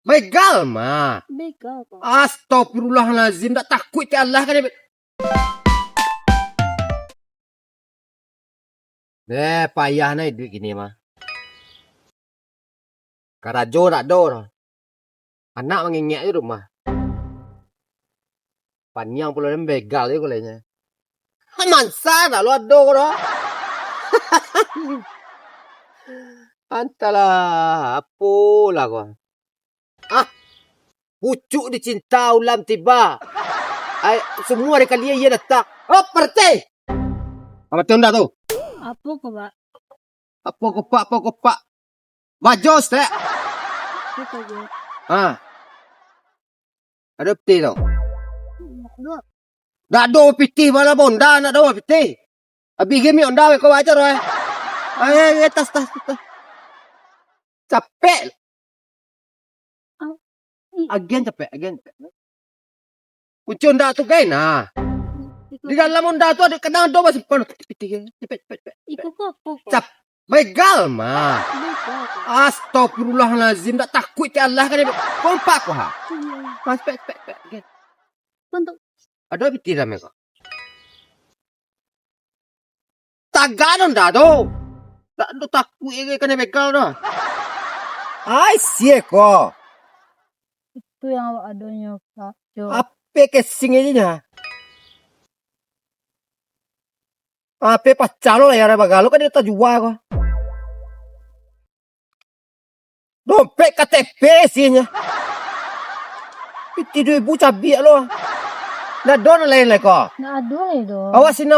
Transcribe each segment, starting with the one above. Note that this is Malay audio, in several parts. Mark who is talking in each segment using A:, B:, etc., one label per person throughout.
A: Begal mah.
B: Begal kok.
A: Astagfirullahalazim, tak takut ya Allah kan. Payah nih duit gini mah. Karajo tak do. Anak mengingek di rumah. Panjang pula dan begal itu kulenya. Mansa dah lu ado dah. Antalah apalah kau. Pucuk dicinta ulam tiba. Semua hari kali ia datang. Oh, perti. Apa tu ndak tu?
B: Apa kok, Pak?
A: Apa kopak? Bajos tak?
B: Apa kok, Pak?
A: Ada peti tu.
B: Dua.
A: Dah do peti malah bonda nak do peti. Abi game onda kau baca roh. Tas. Capek. Agen capek. Kunci onda tu kan nah. Di dalam onda tu ada kena do masih penuh peti. Cepet.
B: Ikut kok.
A: Cap. Begal mah.
B: Begal kok.
A: Astagfirullahalazim, tak takut ya Allah kan. Kau pak kau ha. Mas pet.
B: Untuk
A: Ada peti dalam kau. Taganon dah tu. Tak do takut ye kan begal dah. Ai sia ko.
B: itu yang awak adanya, Pak. Jo.
A: Apa kesing ini nya? Apa pacar lo ya begal kan dia tak jual kau. Dompet KTP sihnya. Piti 2,000 cabi lo. Nah don lain lah kau.
B: Nak adu ni do.
A: Awasin.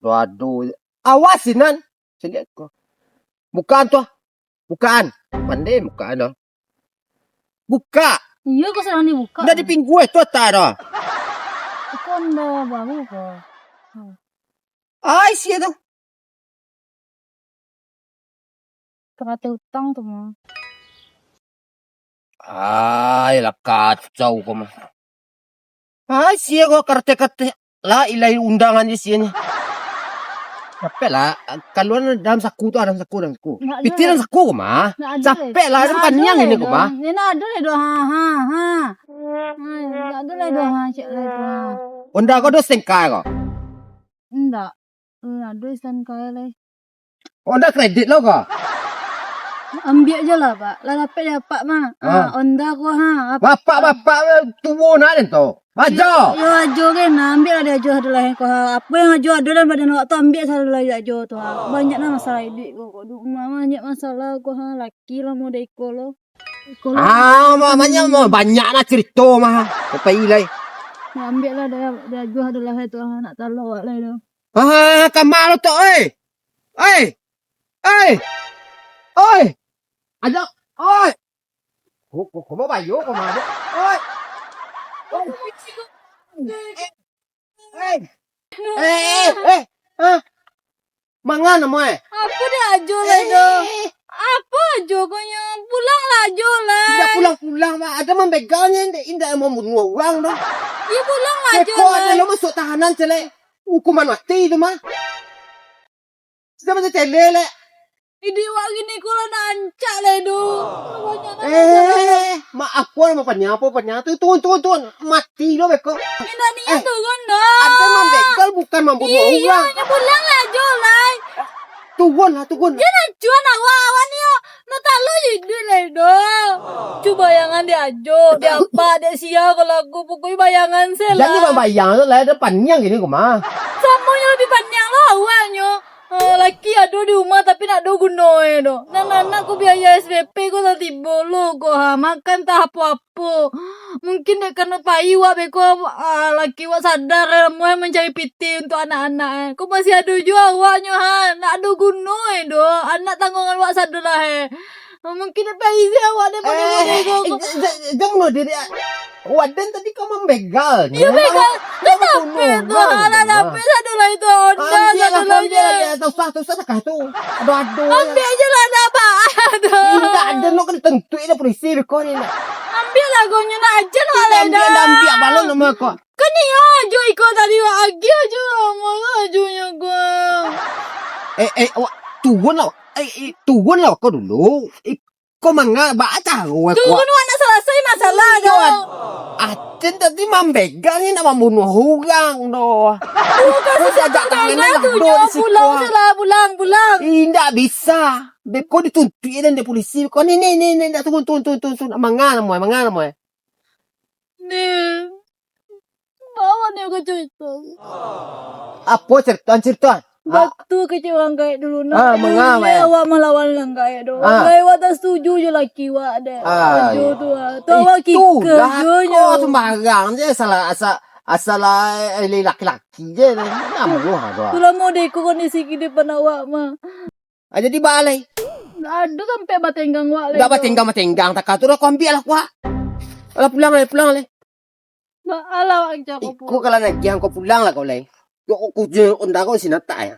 A: Aduh. Awasin. Saya lihat kau. Bukan. Pandai bukan dah. Buka.
B: Iya kok sedang dibuka.
A: Dah di pinggul tu tak dah.
B: Itu anda baru kok.
A: Ai sia tu.
B: Terkata hutang tu mah.
A: Ai lah kacau kau mah. Ai sia kau karte lah ilai undangan di sini. Capek lah. Kalau dalam saku tu ada saku. Piti dalam saku mah. Capek lah. Ada panjang ini kau mah.
B: Ni nak ada le do ha. Nak ada le do ha cik le do.
A: Unda kau do sengkai kau.
B: Enggak. Ada isan kaya le.
A: Unda kredit lo kau.
B: Ambil je lah, Pak. Lah dapat mah. Onda ko ha.
A: Bapak tua nak tu. Ajo.
B: Yo ajo kan ambil lah dia ajo ada lah ko ha. Apa yang ajo ada dalam badan awak tu ambil selalu lah ajo tu ha. Banyak lah masalah duit ko. Banyak masalah ko ha. Laki lah mau deko lo.
A: Mamanya banyak nak cerita mah. Sampai ilai.
B: Ambil lah dia ajo ada lah tu ha. Nak tahu awak lah tu.
A: Kamal tu oi. Ada. Oi. Kau mau bayu kau mah. Oi. Mangan nama
B: Apa dia ajo lah tu? Apa ajo kau yang pulang lah ajo lah.
A: Tidak pulang mah. Ada membegalnya indah mau bunuh orang dah.
B: Ya pulang lah ajo
A: Kau
B: lah.
A: ada lo masuk tahanan celek. Hukuman mati itu mah. Sudah macam celek le.
B: Ini wak gini ko lah nak ancak lah tu.
A: Maaf kau nama penyapu. Tuan. Mati lo beko.
B: Ini niat tu kan dah.
A: Ada membegal bukan membunuh orang.
B: Iya, pulang lah ajo lah.
A: Tuan.
B: Jangan cuan awak ni yo. Nak tahu je lah do. Cuba bayangan dia ajo, dia apa, dia sia kalau aku pokoknya bayangan saya lah.
A: Jadi bayang tu lah ada panjang gini kau mah.
B: Semuanya lebih panjang lah awaknya. Laki ada di rumah tapi nak do gunoi do. Nak aku biaya SPP ko tak tiba lo ko ha. Makan tak apa-apa. Mungkin dia kena payu wak beko laki wak sadar mau mencari piti untuk anak-anak. Ko masih ada juga awaknya ha. Nak do gunoi do. Anak tanggungan wak sadar lah mungkin dia payu awak dia boleh ko.
A: Jangan diri. Waden tadi kau membegal.
B: Ya begal. Tapi tu anak tapi satu lah itu onda satu lagi.
A: Tak usah kah tu. Aduh.
B: Ambil je lah ada apa.
A: Tidak ada lo kena tentu ini polisi kau ni nak.
B: Ambil lah kau nak aja lah lah dah.
A: Ambil balon nama kau.
B: Kan ni ajo ikut tadi lagi aja. Mana ajunya kau.
A: Turun lah kau dulu. Beko manga baca gue
B: Tuh
A: kuat.
B: kan nak selesai masalah dong.
A: Aden tadi membegal ni nak membunuh orang doh. Aku jajak tangannya
B: Tuh
A: do di
B: pulang
A: situ.
B: salah pulang.
A: Tidak bisa. Beko dituntut dan di polisi. Kau ni tunggu. Mangana mo.
B: Nih. Bawa nih ke cerita.
A: Apa cerita?
B: Waktu kecil orang kayak dulu nak.
A: Mengapa ya?
B: Awak melawan orang kayak dong. Kayak awak tak setuju je laki awak deh. Baju tu ah. Tu awak kikir je.
A: Kau sembarang je asal laki-laki je. Namuh tu.
B: Tu lah mau deko kondisi di depan awak mah.
A: Aja di balai.
B: Ada sampai batenggang awak
A: Enggak batenggang tak kau tu kau ambil lah kau. Alah pulang le.
B: Alah awak cakap apa.
A: Kau kalau nak giang kau pulang lah kau lai. Kau je undang kau sini tak ya.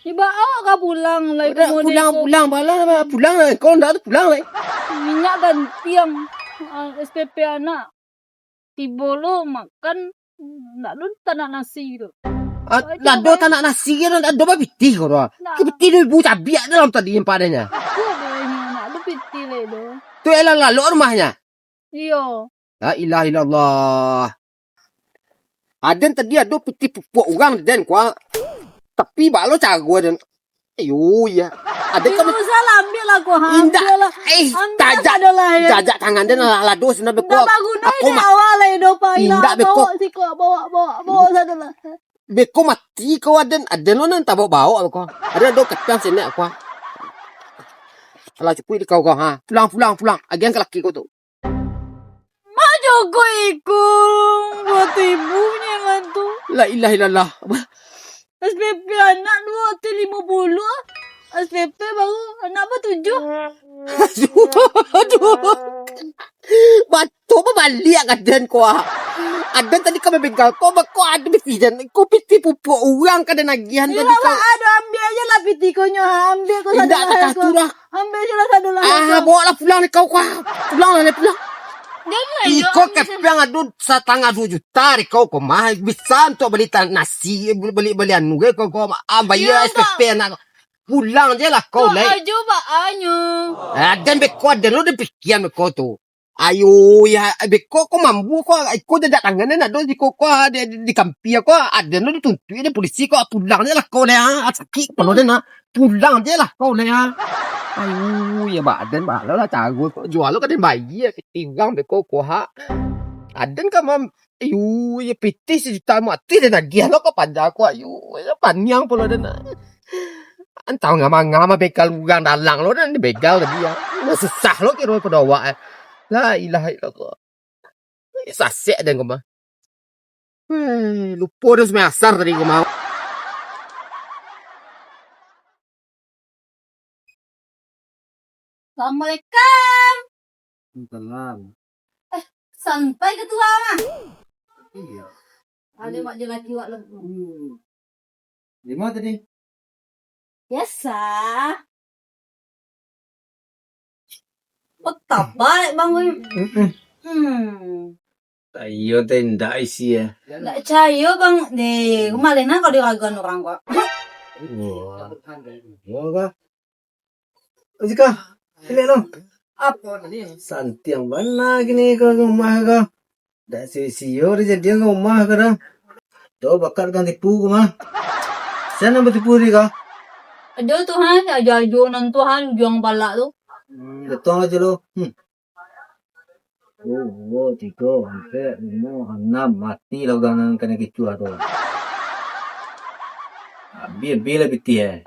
B: Tiba awak kau pulang lah.
A: Pulang bala pulang lah. Kau undang tu pulang lah.
B: Minyak ganti yang SPP anak. Tiba lo makan. Nak lu tak nak nasi tu.
A: Lado tak nak nasi kan. Lado apa piti kau tu. Piti tu ibu cabiak dalam tadi yang padanya.
B: Aku adanya nak lu piti le tu.
A: Tu elah lalu rumahnya.
B: Iyo.
A: La ilaha illallah. Aden tadi ada piti pupuk orang dan kuah. Tapi balo cago dan. Ayo ya. Aden kan
B: salah ambil lah kau.
A: indah. Jajak tangan dan lado sudah
B: Tak
A: beko.
B: baguna
A: Aku
B: ni awal lah hidup pak.
A: Indah beko.
B: Bawa si kau bawa sana lah.
A: Beko mati kau aden lo nanti bawa kau. Ada do ketang sini aku. Kalau cukup di kau ha. Pulang. Agian ke laki kau tu.
B: Mak Joko ikut buat ibunya kan tu.
A: La ilaha illallah.
B: SPP anak 250. SPP baru anak apa 7.
A: Aduh. Batu apa balik aden kau. Aden tadi kau begal kau ada betidan. Kau piti pupuk orang kada nagihan tadi kau.
B: Ada ambil aja lah piti kau nyoha. Ambil kau
A: Indah
B: satu lah.
A: curah.
B: Ambil je lah satu lah.
A: Bawa lah pulang ni kau kau. Pulang.
B: Jangan
A: Iko kepeng adu setengah 2 juta kau mah bisa untuk beli nasi beli anu kau bayar SPP anak pulang je lah kau lai.
B: Ajo pak anyo.
A: Dan beko ada lo depikian beko tu. Ayo ya beko kau mampu kau iko dah tangan nak do di kau di kampi kau ada lo dituntut dia polisi kau pulang je lah kau lai sakit penuh dia nak pulang je lah kau lai. Ayo ya badan balo lah cago jual lo kan bayi ya ketinggang beko kuah. Aden kan mam ayo ya piti sejuta mati dan nagian lo kau panjang kau ayo ya panjang pula dan antau ngama bekal ugang dalang lo dan begal tadi ya. Susah lo kira pedawa. La ilaha illallah. Sasek dan kau mah. Lupa dah semester tadi kau mau.
B: Assalamualaikum.
A: Salam.
B: Sampai ketua mah.
A: Iya.
B: Ada mak je laki wak lagi.
A: Di mana tadi?
B: Biasa. Betap balik bang.
A: Ayo tenda isi ya.
B: Tak percaya bang. Nih, kemarin kau diragukan orang kok.
A: Wah. Wah. Jika ini dong.
B: Apa tadi?
A: Santi yang mana gini ke rumah kau? Dah sio dia jadi rumah kau dah. Tuh bakal kan tipu kau mah. Sana bertipu dia kau.
B: Ada Tuhan, ajar-ajar Tuhan, juang balak tu.
A: Betul aja lo. Oh, 3, 4, 5, 6 mati lah orang kena kecoa tu. Bila biti eh.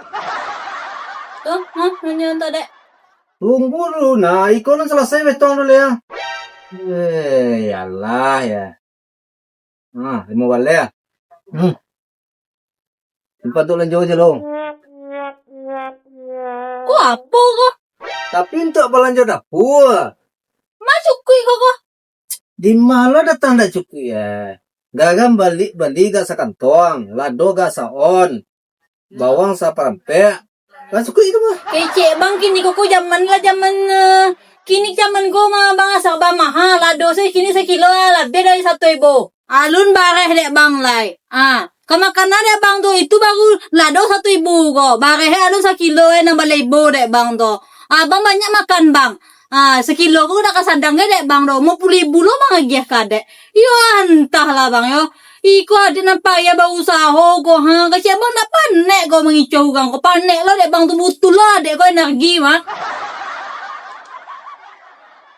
B: Tu, nanya tak dek.
A: Tunggu dulu, nah ikut nak selesai betong dulu ya. Yalah ya. 5 balik ya. Tempat tu lanjut aja lo.
B: Kau apa kau?
A: Tapi untuk belanja dapur.
B: Masuk kui kau.
A: Di mana datang dah cukup ya. Gagam balik gak sakantong, lado gak saon, bawang sa parampe. Gak cukup itu mah.
B: Kecek bang kini kau zaman kini zaman kau mah bang asal bang mahal lado saya kini sekilo lebih dari 1.000. Alun bareh dek bang lai. Kemakanan dek bang tu itu baru lado 1.000 kok. Bareh alun 1 kilo 6.000 dek bang tu. Abang banyak makan bang. Sekilo ko udah kasandang gede bang do. Mau 10.000 lo bang agiah kadek. Yo entahlah bang yo. Iko ada nampak ya bang usaha ko ha. Kasi abang nak panek ko mengicau kang ko panek lo dek bang tu butul lo dek ko energi mah.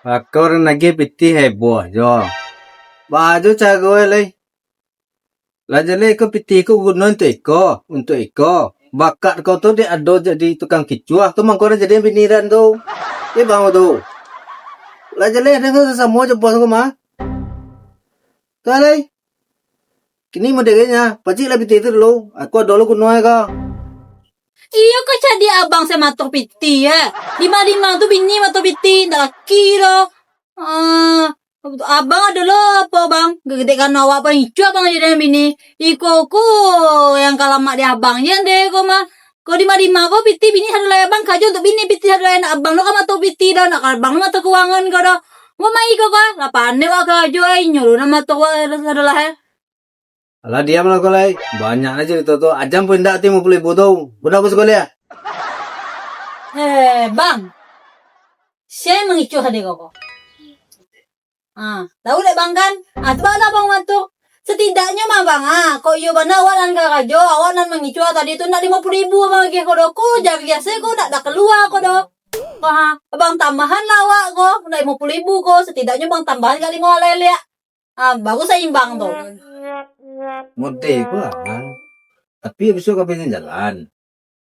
C: Akor nagi piti heboh jo. Baju cago lay. Lajale ko piti ko guna untuk iko. Bakat kau tu dia ado jadi tukang kicuah tu mangkora jadi biniran tu. Dia bang tu. Lajale ada ko semua je bos ko mah. Kalay. Kini mo degenya, pasti lah piti tu dulu. Aku dulu kuno ka.
B: Iyo ko jadi abang sa matok piti ya. Lima tu bini matok piti. Laki lo. Abang ada lo apa bang? Gede kan awak apa hijau abang jadi bini. Iko ko yang kalamak di abangnya deh ko mah. Ko lima ko piti bini satu lay abang kajo untuk bini piti satu lay nak abang lo kan matok piti dah. Nak abang lo matok keuangan ko dah. Mau mai ko ka? Lapan ne wa kajo ay nyuruh nama matok satu lay.
C: Alah diam lah kau lay. Banyak aja itu tu. Ajam pun tak timu pulih butuh. Budak aku sekolah.
B: Bang. Saya mengicu hadi koko. Tahu deh bang kan? Tu bang bang mantu. Setidaknya mah bang, kok yo bana awalan kakajo, awalan mengicu tadi tu nak 50.000 bang ke kodoko, jaga saya ko nak keluar kodo. Bang tambahan lawak ko, nak 50.000 ko, setidaknya bang tambahan kali ngolel ya. Bagus seimbang tuh.
C: Mode ko bang. Tapi besok kau pengen jalan.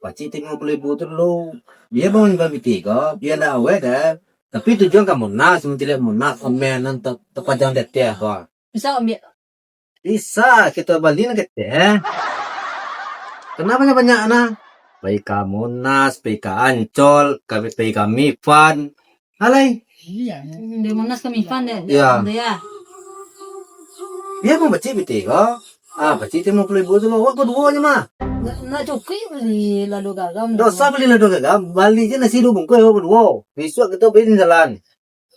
C: Pasti tengok pulih butuh dulu. Dia bangun piti ko, dia nak awet dah. Tapi tujuan kamu nak, semua tidak mau nak komen terpanjang detik ko.
B: Bisa ambil.
C: Bisa kita balik nak kita. Kenapa banyak anak? Baik kamu nas, baik Ancol, baik kami Fan. Halai.
B: Di Monas kami fan deh.
C: Ya.
B: Ya.
C: Dia mau baca piti ko. Baca temu pulih butuh dulu. Awak kedua aja mah.
B: Nak cukup beli lalu gagam.
C: Dosa beli lado gagam, balik je nasi dulu bungkus awak berdua. Besok kita pergi jalan.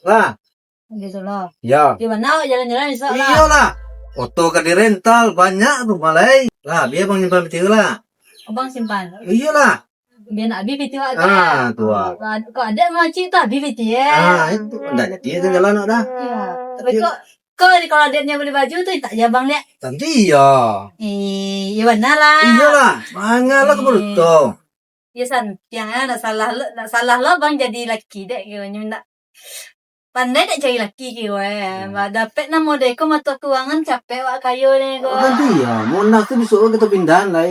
C: Lah.
B: Gitu lah.
C: Ya.
B: Di mana jalan-jalan bisa lah.
C: Iyalah. Oto kan di rental banyak tuh malai. Lah, biar bang nyimpan peti lah.
B: Abang simpan.
C: Iyalah.
B: Biar nak habis piti aja.
C: Tua.
B: Kok ada macam tu habis piti ya.
C: Itu enggak jadi itu jalan dah.
B: Ya. Tapi kok kalau adiknya beli baju tuh tak ya bang lihat.
C: Nanti ya.
B: Iya benar lah.
C: Iyalah, mangalah kebelut tuh.
B: Ya san, yang nak salah lo bang jadi laki dek gitu nak. Pandai tak cari laki gitu dapat nama deko mata keuangan capek wak kayu ni ko.
C: Nanti ya, Monas tu besok kita pindahan lah.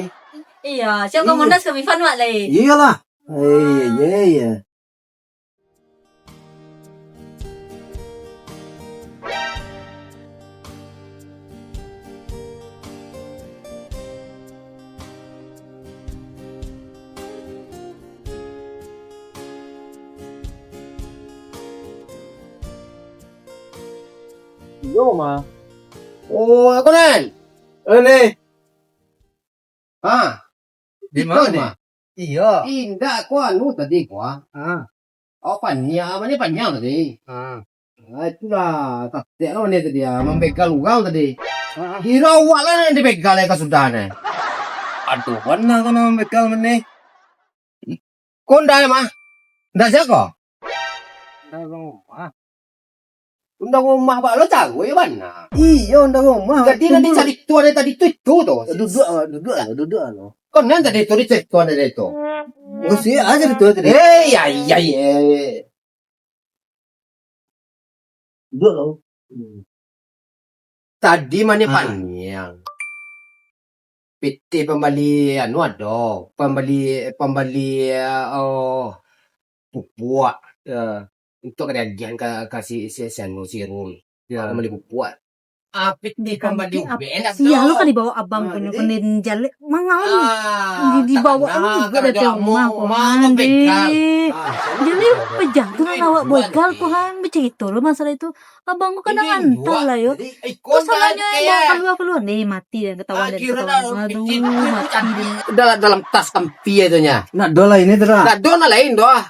B: Iya, siapa kau Monas kami fan wak lai.
C: Iyalah. Iya. Yo mah.
A: Oh, ako nan.
C: Ini.
A: Di
C: mana? Iya.
A: Indah ko ano tadi ko. Panya, mana panya tadi. Itulah kakek lo ni tadi membegal uang tadi. Hira wala na dibegal ka sudan.
C: Aduh, mana kau nak bekal mana?
A: Konda mah. Nda siapa? Undang rumah pak lo tahu ya mana?
C: Iya, undang rumah.
A: Jadi nanti cari tuan tadi itu tuh.
C: Duduk lo.
A: Kon nanti tadi itu cari tuan tadi itu.
C: Mesti aja itu tadi.
A: Iya.
C: Duduk lo.
A: Tadi mana panjang. PT pembeli anu ada. Pembeli pupuk. Untuk kedagian kasih sesanu sirul. Pembeli pupuk. PT pembeli benak.
B: Iya, lu kan dibawa abang punya pendin jalan. Mangal dibawa lu juga dari rumah ko handi. Jadi pejantung awak boygal ko han begitu lo masalah itu. Abang ko kadang antah lah yo. Kok salahnya ada keluar nih mati dan ketahuan dari aduh mati.
A: Dalam tas kampi itu nya.
C: Nak dola ini terah.
A: Nah, dona lain doa.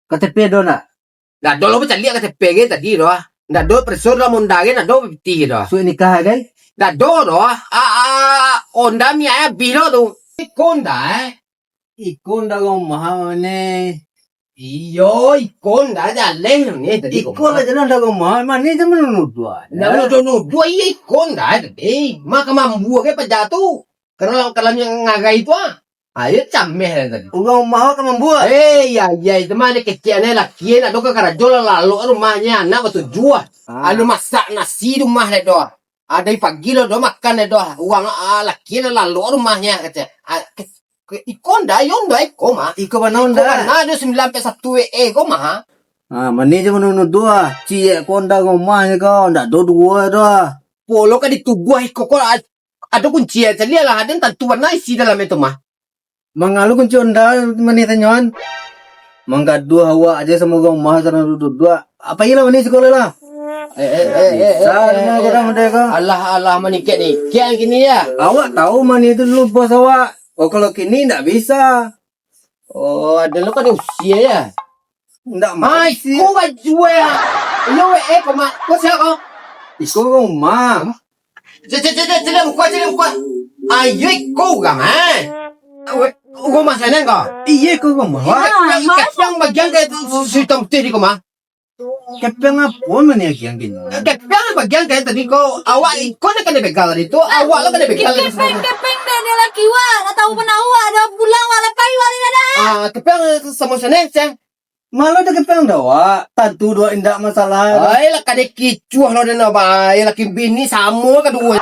C: KTP dona.
A: Nah, dolo macam lihat KTP gitu tadi doa. Nah, do persur lah mundagin, nah do PT doa.
C: So nikah kan?
A: Nah, do doa. Onda mi ayah bilo tu. Ikonda
C: Ikon dah kau mahal ni.
A: Iyo, ikon dah jalan ni tadi.
C: Iko lah jalan dah rumah, mana je menudua.
A: Nah, dua iya ikon dah tadi. Maka mambu ke pejatu. Karena kalau yang ngagai itu ayo cameh tadi.
C: Orang rumah kan membuat.
A: Ya, itu mana kecilnya laki nak doka karajola lalu rumahnya anak waktu jual. Alu masak nasi rumah le doa. Ada pagi lo doa makan le doa. Uang laki lalu rumahnya kata. Ikon dah, yon dah ikon mah.
C: Iko panon
A: Kau
C: dah.
A: mana ada 9.1 kau mah?
C: Mana je menudua. Cie konda rumahnya kau, ndak dua dah.
A: Polo kan ditubuh kok ada kunci aja lah ada tentuan isi dalam itu mah.
C: Mangalu kunci onda menit nyon. Mangga dua hawa aja sama rumah sana dua. Apa ilah mani sekolah lah. Sama orang mereka.
A: Allah menikah nih. Kian gini ya.
C: Awak tahu mani itu dulu bos awak. Oh kalau kini ndak bisa.
A: Oh, ada lo kan usia ya.
C: Ndak
A: Mai,
C: masih.
A: kau gak jual ya. Yo kau mah. Kau siapa kau?
C: Iko rumah.
A: Celam kuat. Ayo kau gak mah. Kau mah sana kau.
C: Iya ko rumah.
A: Yang bagian kayak sistem tadi kau mah.
C: Kepeng apa mani yang gini.
A: Yang bagian kayak tadi kau. Awak kau nak kena begal itu. Awak lah kena begal.
B: Kepeng deh dia laki wa, nak tahu mana wa ada pulang wala pai wala ada.
A: Kepeng sama sana saya.
C: Malu dah kepeng dah wak. Tentu dua indak masalah.
A: Ay, lah kade kicuh lo dan apa? Ay, laki bini sama kedua.